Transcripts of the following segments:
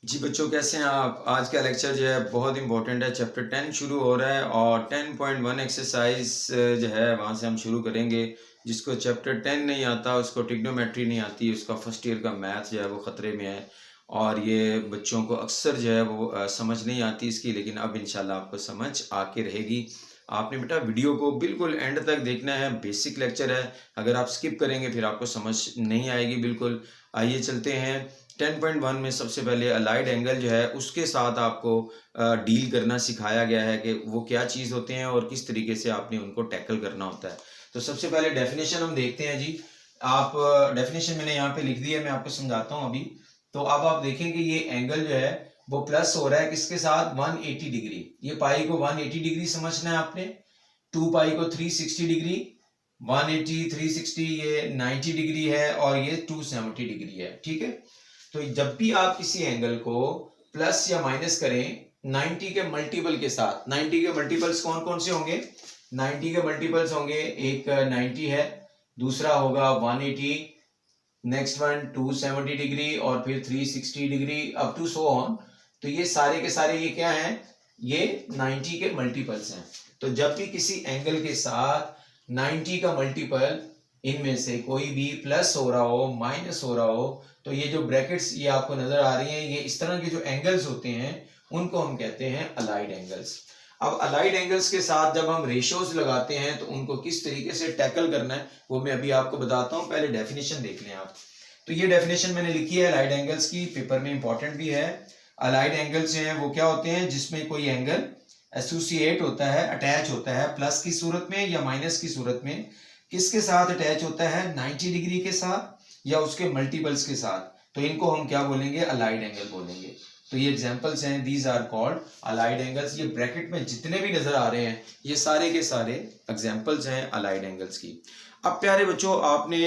जी बच्चों, कैसे हैं आप? आज का लेक्चर जो है बहुत इंपॉर्टेंट है। चैप्टर 10 शुरू हो रहा है और 10.1 एक्सरसाइज जो है वहाँ से हम शुरू करेंगे। जिसको चैप्टर 10 नहीं आता, उसको ट्रिग्नोमेट्री नहीं आती, उसका फर्स्ट ईयर का मैथ जो है वो ख़तरे में है। और ये बच्चों को अक्सर जो है वो समझ नहीं आती इसकी, लेकिन अब इंशाल्लाह आपको समझ आके रहेगी। आपने बेटा वीडियो को बिल्कुल एंड तक देखना है। बेसिक लेक्चर है, अगर आप स्किप करेंगे फिर आपको समझ नहीं आएगी बिल्कुल। आइए चलते हैं। 10.1 में सबसे पहले अलाइड एंगल जो है उसके साथ आपको डील करना सिखाया गया है कि वो क्या चीज़ होते हैं और किस तरीके से आपने उनको टैकल करना होता है। तो सबसे पहले डेफिनेशन हम देखते हैं जी। आप डेफिनेशन मैंने यहाँ पे लिख दी है, मैं आपको समझाता हूँ अभी। तो अब आप देखेंगे ये एंगल जो है वो प्लस हो रहा है किसके साथ, 180 डिग्री। ये पाई को 180 डिग्री समझना है आपने, 2 पाई को 360 डिग्री, 180 360 ये 90 डिग्री है और ये 270 डिग्री है। ठीक है, तो जब भी आप किसी एंगल को प्लस या माइनस करें 90 के मल्टीपल के साथ, 90 के मल्टीपल्स कौन कौन से होंगे? 90 के मल्टीपल्स होंगे, एक 90 है, दूसरा होगा 180, नेक्स्ट वन 270 डिग्री और फिर 360 degree up to so on. तो ये सारे के सारे ये क्या हैं? ये 90 के मल्टीपल्स हैं। तो जब भी किसी एंगल के साथ 90 का मल्टीपल इनमें से कोई भी प्लस हो रहा हो, माइनस हो रहा हो, तो ये जो ब्रैकेट्स ये आपको नजर आ रही हैं, ये इस तरह के जो एंगल्स होते हैं उनको हम कहते हैं अलाइड एंगल्स। अब अलाइड एंगल्स के साथ जब हम रेशियोज लगाते हैं तो उनको किस तरीके से टैकल करना है वो मैं अभी आपको बताता हूं। पहले डेफिनेशन देख लें आप। तो ये डेफिनेशन मैंने लिखी है अलाइड एंगल्स की, पेपर में इंपॉर्टेंट भी है। अलाइड एंगल्स जो है वो क्या होते हैं? जिसमें कोई एंगल एसोसिएट होता है, अटैच होता है प्लस की सूरत में या माइनस की सूरत में। किसके साथ अटैच होता है? 90 डिग्री के साथ या उसके मल्टीपल्स के साथ। तो इनको हम क्या बोलेंगे? अलाइड एंगल बोलेंगे। तो ये एग्जांपल्स हैं, these are called allied angles. ये ब्रैकेट में जितने भी नजर आ रहे हैं ये सारे के सारे एग्जांपल्स हैं अलाइड एंगल्स की। अब प्यारे बच्चों, आपने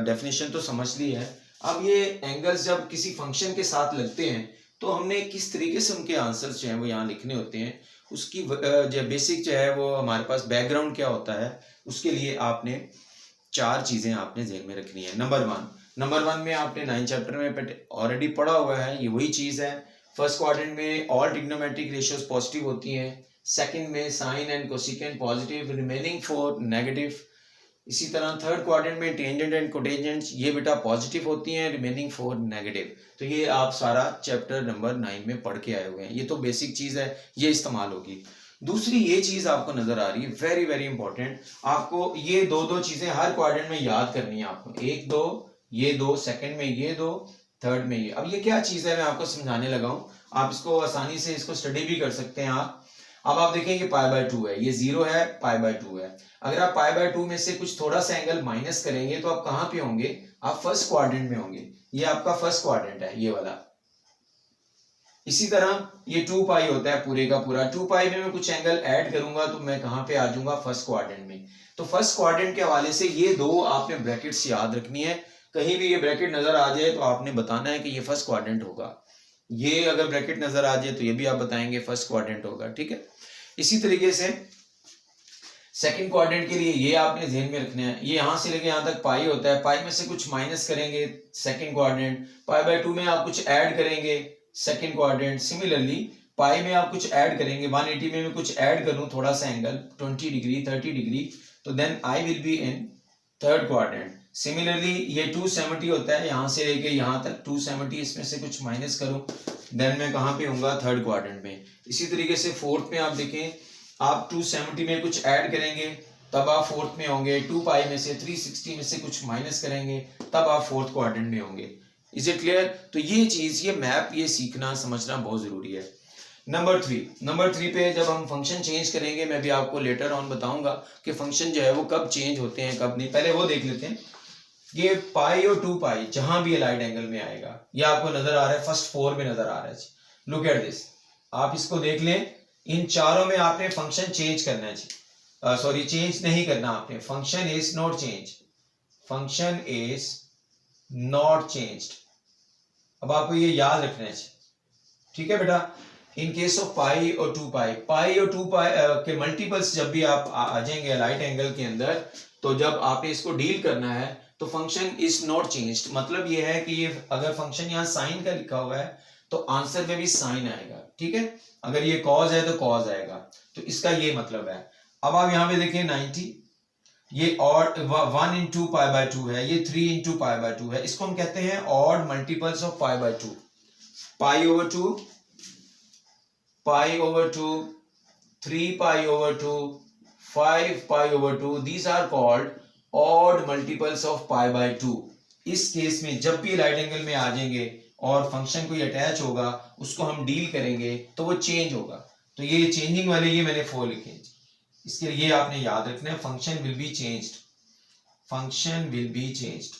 डेफिनेशन तो समझ ली है। अब ये एंगल्स जब किसी फंक्शन के साथ लगते हैं तो हमने किस तरीके से उनके आंसर्स जो हैं वो यहाँ लिखने होते हैं, उसकी जो बेसिक जो है वो हमारे पास बैकग्राउंड क्या होता है, उसके लिए आपने 4 चीजें आपने ध्यान में रखनी है। नंबर वन में आपने 9 चैप्टर में ऑलरेडी पढ़ा हुआ है, ये वही चीज है। फर्स्ट क्वाड्रेंट में ऑल ट्रिग्नोमेट्रिक रेशियोज पॉजिटिव होती हैं। सेकंड में sine and cosecant positive, remaining 4 negative. इसी तरह थर्ड क्वाड्रेंट में टेंजेंट एंड कोटेंजेंट ये बेटा पॉजिटिव होती हैं, रिमेनिंग 4 नेगेटिव। तो ये आप सारा चैप्टर नंबर 9 में पढ़ के आए हुए हैं। ये तो बेसिक चीज है, ये इस्तेमाल होगी। दूसरी ये चीज आपको नजर आ रही है, वेरी वेरी इंपॉर्टेंट। आपको ये दो दो चीजें हर क्वाड्रेंट में याद करनी है आपको। एक दो, ये दो, सेकंड में ये दो, थर्ड में ये। अब ये क्या चीज है मैं आपको समझाने लगा हूं, आप इसको आसानी से इसको स्टडी भी कर सकते हैं आप। अब आप देखेंगे पाई बाय 2 है, ये 0 है, पाई बाय 2 है। अगर आप पाई बाय 2 में से कुछ थोड़ा सा एंगल माइनस करेंगे तो आप कहां पे होंगे? आप फर्स्ट क्वाड्रेंट में होंगे। ये आपका फर्स्ट क्वाड्रेंट है, ये वाला। इसी तरह ये 2 पाई होता है पूरे का पूरा। 2 पाई में मैं कुछ एंगल ऐड करूंगा तो मैं कहां पे आ जाऊंगा? फर्स्ट क्वाड्रेंट में। तो फर्स्ट क्वाड्रेंट के हवाले से ये दो आपने ब्रैकेट्स याद रखनी है। कहीं भी ये ब्रैकेट नजर आ जाए तो आपने बताना है कि ये फर्स्ट क्वाड्रेंट होगा। ये अगर ब्रैकेट नजर आ जाए तो ये भी आप बताएंगे फर्स्ट क्वाड्रेंट होगा। ठीक है, इसी तरीके से सेकंड क्वाड्रेंट के लिए ये आपने ध्यान में रखना है। ये यहां से लेके यहां तक पाई होता है, पाई में से कुछ माइनस करेंगे सेकंड क्वाड्रेंट, पाई बाय 2 में आप कुछ ऐड करेंगे सेकंड क्वाड्रेंट। सिमिलरली पाई में आप कुछ ऐड करेंगे, 180 में मैं कुछ ऐड करूं थोड़ा सा एंगल 20 डिग्री 30 डिग्री, तो then I will be in third quadrant. Similarly ये 270 होता है, यहां से लेके यहां तक 270, इसमें से कुछ माइनस करूं देन मैं कहां पे होऊंगा? थर्ड क्वाड्रेंट में। इसी तरीके से फोर्थ में आप देखें, आप 270 में कुछ ऐड करेंगे तब आप फोर्थ में होंगे। 2 पाई में से 360 में से कुछ माइनस करेंगे तब आप फोर्थ क्वाड्रेंट में होंगे। Is it clear? तो ये चीज, ये मैप, ये सीखना समझना बहुत जरूरी है। नंबर थ्री पे जब हम फंक्शन चेंज करेंगे, मैं भी आपको लेटर ऑन बताऊंगा कि फंक्शन जो है वो कब चेंज होते हैं कब नहीं। पहले वो देख लेते हैं। ये पाई और 2 पाई जहां भी अलाइड एंगल में आएगा, ये आपको नजर आ रहा है, फर्स्ट 4 में नजर आ रहा है। लुक एट दिस, आप इसको देख लें। इन चारों में आपने फंक्शन चेंज करना है। सॉरी, चेंज नहीं करना आपने। Function is not change, function is not changed. अब आपको ये याद रखना है, ठीक है बेटा। इन केस ऑफ पाई और 2 पाई, पाई और 2 पाई के मल्टीपल्स जब भी आप आ जाएंगे अलाइड एंगल के अंदर, तो जब आपने इसको डील करना है तो फंक्शन इज नॉट चेंज्ड। मतलब ये है कि ये अगर फंक्शन यहाँ साइन का लिखा हुआ है तो आंसर में भी साइन आएगा, ठीक है। अगर ये कॉज है तो कॉज आएगा, तो इसका ये मतलब है। अब आप यहाँ पे देखिए 90, ये ऑड 1 इंटू पाई बाय 2 है, ये 3 इंटू पाई बाय 2 है, इसको हम कहते हैं odd multiples of pi by 2। Pi over 2, pi over 2, 3 pi over 2, 5 pi over 2, these are called odd multiples of pi by 2। इस केस में जब भी राइट एंगल में आ जाएंगे और फंक्शन कोई अटैच होगा, उसको हम डील करेंगे तो वो चेंज होगा। तो ये चेंजिंग वाले ये मैंने 4 लिखे, इसके लिए आपने याद रखना है, function will be changed, function will be changed.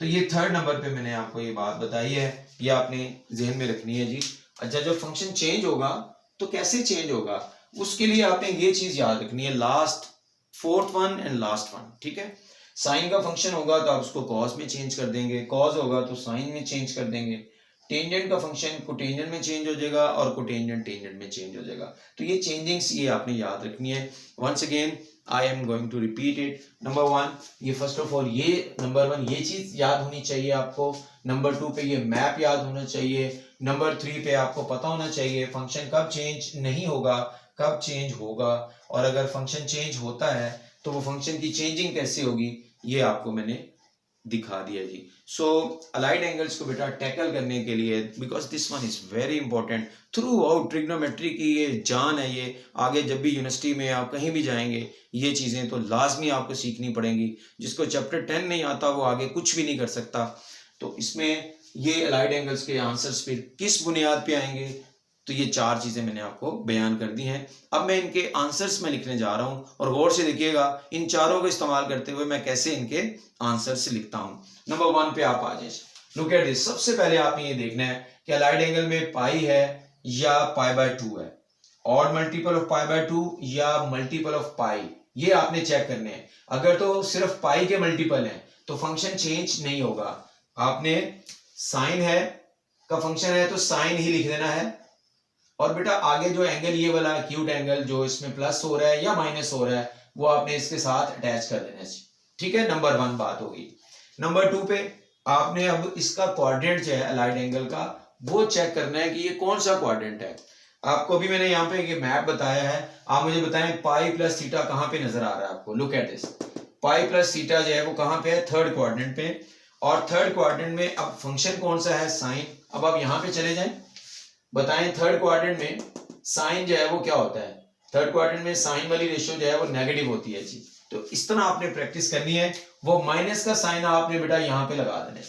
तो ये थर्ड नंबर पे मैंने आपको ये बात बताई है, ये आपने जहन में रखनी है जी। अच्छा, जब फंक्शन चेंज होगा तो कैसे चेंज होगा, उसके लिए आपने ये चीज याद रखनी है, last fourth one and last one, ठीक है। साइन का फंक्शन होगा तो आप उसको कॉस में चेंज कर देंगे, कॉस होगा तो साइन में चेंज कर देंगे, टेंजेंट का फंक्शन कोटेंजेंट में चेंज हो जाएगा और कोटेंजेंट टेंजेंट में चेंज हो जाएगा। तो ये चेंजिंग्स ये आपने याद रखनी है। Once again I am going to repeat it. Number 1, ये फर्स्ट ऑफ ऑल ये नंबर 1 ये चीज याद होनी चाहिए आपको। नंबर 2 पे ये मैप याद होना चाहिए। नंबर 3 पे आपको पता होना चाहिए फंक्शन कब चेंज नहीं होगा, कब चेंज होगा, और अगर फंक्शन चेंज होता है तो वो फंक्शन की चेंजिंग कैसे होगी, ये आपको मैंने दिखा दिया जी। सो अलाइड एंगल्स को बेटा टैकल करने के लिए, because this one is very important through out trigonometry की ये जान है, ये आगे जब भी यूनिवर्सिटी में आप कहीं भी जाएंगे ये चीजें तो लाजमी आपको सीखनी पड़ेंगी। जिसको चैप्टर 10 नहीं आता वो आगे कुछ भी नहीं कर सकता। तो इसमें ये अलाइड एंगल्स के आंसर्स फिर किस बुनियाद पे आएंगे, तो ये 4 चीजें मैंने आपको बयान कर दी हैं। अब मैं इनके आंसर्स में लिखने जा रहा हूं और गौर से देखिएगा इन चारों को इस्तेमाल करते हुए मैं कैसे इनके आंसर्स लिखता हूं। नंबर 1 पे आप आ जाए, लुक एट दिस। सबसे पहले आपने ये देखना है कि अलाइड एंगल में पाई है या पाई बाय 2 है, odd multiple of pi by 2 या मल्टीपल ऑफ पाई, ये आपने चेक करने हैं। अगर तो सिर्फ पाई के मल्टीपल हैं तो फंक्शन चेंज नहीं होगा। आपने साइन है का फंक्शन है तो साइन ही लिख देना है, और बेटा आगे जो एंगल ये वाला एक्यूट एंगल जो इसमें प्लस हो रहा है या माइनस हो रहा है वो आपने इसके साथ अटैच कर देना है, ठीक है। नंबर 1 बात होगी। नंबर 2 पे आपने अब इसका क्वाड्रेंट जो है अलाइड एंगल का वो चेक करना है कि ये कौन सा क्वाड्रेंट है। आपको भी मैंने यहाँ पे ये मैप बताया है, आप मुझे बताएं पाई प्लस थीटा कहाँ पे नजर आ रहा है आपको। Look at this, pi plus theta जो है वो कहाँ पे है, थर्ड क्वाड्रेंट पे, और थर्ड क्वाड्रेंट में अब फंक्शन कौन सा है, साइन। अब आप यहाँ पे चले जाएं, बताएं थर्ड क्वाड्रेंट में साइन जो है वो क्या होता है, थर्ड क्वाड्रेंट में साइन वाली रेशियो जो है वो नेगेटिव होती है जी। तो इस तरह आपने प्रैक्टिस करनी है, वो माइनस का साइन आपने बेटा यहाँ पे लगा देना है।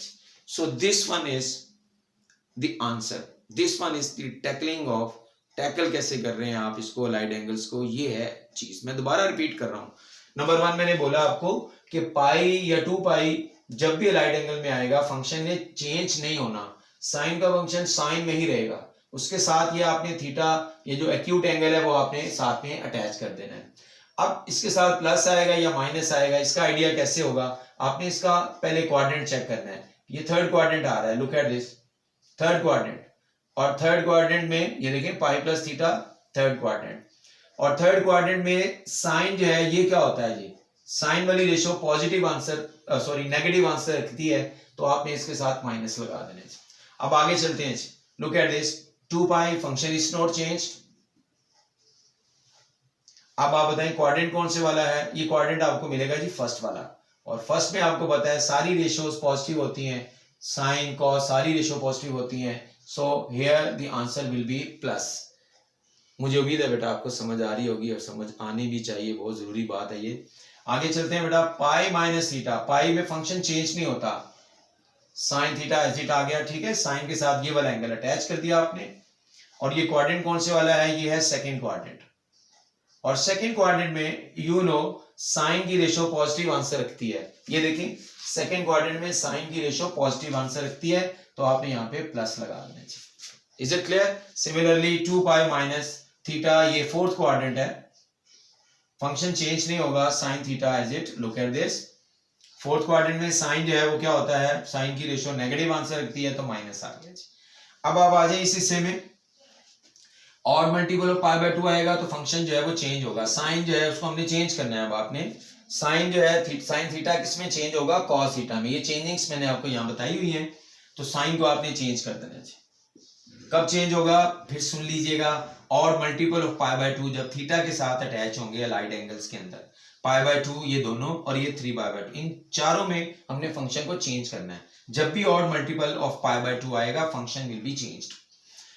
So this one is the answer, this one is the tackling of, tackle कैसे कर रहे हैं आप इसको अलाइड एंगल्स को, ये है चीज। मैं दोबारा रिपीट कर रहा हूं। नंबर 1 मैंने बोला आपको कि पाई या 2 पाई जब भी अलाइड एंगल में आएगा फंक्शन ने चेंज नहीं होना, साइन का फंक्शन साइन में ही रहेगा, उसके साथ ये आपने थीटा, ये जो एक्यूट एंगल है वो आपने साथ में अटैच कर देना है। अब इसके साथ प्लस आएगा या माइनस आएगा, इसका आइडिया कैसे होगा, आपने इसका पहले क्वाड्रेंट चेक करना है। ये थर्ड क्वाड्रेंट आ रहा है, look at this, third quadrant, और थर्ड क्वाड्रेंट में ये देखें pi plus theta third quadrant, और थर्ड क्वाड्रेंट में साइन जो है ये क्या होता है जी, साइन वाली ratio positive answer sorry negative answer रखती है, तो आपने इसके साथ माइनस लगा देना है। अब आगे चलते हैं, look at this, 2 pi function is not change. अब आप बताएं क्वाड्रेंट कौन से वाला है, ये क्वाड्रेंट आपको मिलेगा जी फर्स्ट वाला, और फर्स्ट में आपको पता है सारी रेशियोज पॉजिटिव होती हैं, साइन कॉस सारी रेशियो पॉजिटिव होती हैं, so here the answer will be plus. मुझे उम्मीद है बेटा आपको समझ आ रही होगी और समझ आनी भी चाहिए, बहुत जरूरी बात है ये। आगे चलते हैं बेटा, पाई माइनस थीटा, पाई में फंक्शन चेंज नहीं होता, साइन थीटा एज इट आ गया, ठीक है, साइन के साथ ये वाला एंगल अटैच कर दिया आपने, और ये क्वाड्रेंट कौन से वाला है, ये है सेकंड क्वाड्रेंट, और सेकंड क्वाड्रेंट में यू नो साइन की रेशियो पॉजिटिव आंसर रखती है, ये देखिए सेकंड क्वाड्रेंट में साइन की रेशियो पॉजिटिव आंसर रखती है, तो आपने यहाँ पे प्लस लगा देना चाहिए। Is it clear? Similarly 2 pi minus theta, ये फोर्थ क्वाड्रेंट है, फंक्शन चेंज नहीं होगा, sine theta as it, look at this, fourth quadrant में साइन जो है वो क्या होता है, साइन की रेशियो नेगेटिव आंसर रखती है, तो माइनस आ गया। अब आप आ जाए इस हिस्से में, और मल्टीपल ऑफ पाई बाय 2 आएगा तो फंक्शन जो है वो चेंज होगा, साइन जो है उसको हमने चेंज करना है। अब आपने साइन जो है साइन थीटा किस में चेंज होगा, कॉस थीटा में, ये चेंजिंग्स मैंने आपको यहाँ बताई हुई है। तो साइन को आपने चेंज कर देना जी। कब चेंज होगा फिर सुन लीजिएगा, और मल्टीपल ऑफ π/2 जब थीटा के साथ अटैच होंगे अलाइड एंगल्स के अंदर, π/2 ये दोनों और ये 3π/2, इन चारों में हमने फंक्शन को चेंज करना है। जब भी और मल्टीपल ऑफ π/2 आएगा फंक्शन विल बी चेंज्ड।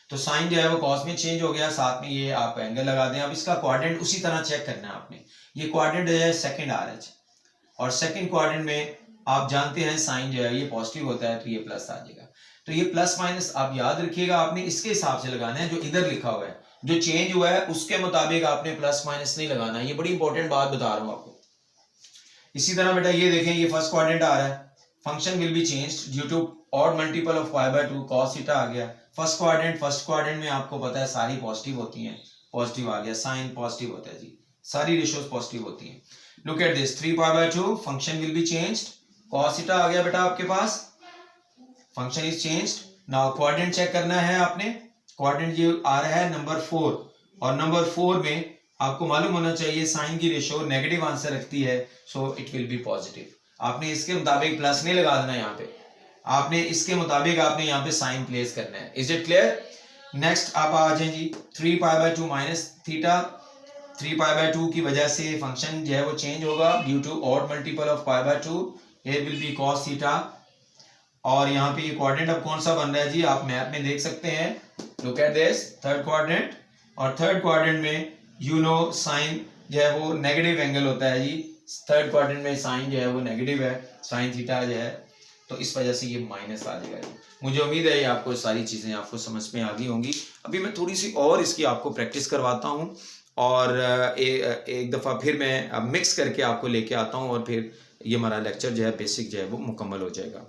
तो साइन जो है वो कॉस में चेंज हो गया, साथ में ये आप एंगल लगा दें। अब इसका क्वाड्रेंट उसी तरह चेक करना है आपने। ये क्वाड्रेंट जो है सेकंड आ रहा है, और सेकंड क्वाड्रेंट में आप जानते हैं साइन जो है ये पॉजिटिव होता है, तो ये प्लस आ जाएगा। तो ये प्लस माइनस आप याद रखिएगा, आपने इसके हिसाब से लगाना है जो इधर लिखा हुआ है, जो चेंज हुआ है उसके मुताबिक आपने प्लस माइनस नहीं लगाना। ये बड़ी इंपॉर्टेंट बात बता रहा हूं आपको। इसी तरह बेटा ये देखें, ये फर्स्ट क्वाड्रेंट आ रहा है, function will be changed due to odd multiple of π/2, cos theta आ गया। फर्स्ट क्वाड्रेंट में आपको पता है सारी पॉजिटिव होती हैं, पॉजिटिव आ गया, साइन पॉजिटिव होता है जी, सारी रेशियोज पॉजिटिव होती हैं। Look at this, 3π/2 function will be changed, cos theta आ गया बेटा आपके पास, function is changed. Now quadrant check करना है आपने, क्वाड्रेंट ये आ रहा है नंबर 4, और नंबर 4 में आपको मालूम होना चाहिए साइन की रेशियो नेगेटिव आंसर रखती है, so it will be positive. आपने इसके मुताबिक प्लस नहीं लगा देना, यहाँ पे आपने इसके मुताबिक आपने यहाँ पे साइन प्लेस करना है। Is it clear? नेक्स्ट आप आ जाए जी, 3π/2 माइनस थीटा, 3π/2 की वजह से फंक्शन जो है वो चेंज होगा due to odd multiple of π/2, ये विल बी cos थीटा। और यहाँ पे ये क्वाड्रेंट अब कौन सा बन रहा है जी, आप मैप में देख सकते हैं। Look at this, third quadrant, और थर्ड क्वाड्रेंट में यू नो साइन जो है वो नेगेटिव एंगल होता है जी। थर्ड क्वाड्रेंट में साइन जो है वो नेगेटिव है, साइन थीटा जो है, तो इस वजह से ये माइनस आ जाएगा जी। मुझे उम्मीद है ये आपको सारी चीज़ें आपको समझ में आ गई होंगी। अभी मैं थोड़ी सी और इसकी आपको प्रैक्टिस करवाता हूँ, और एक दफ़ा फिर मैं मिक्स करके आपको लेके आता हूँ, और फिर ये हमारा लेक्चर जो है बेसिक जो है वो मुकम्मल हो जाएगा।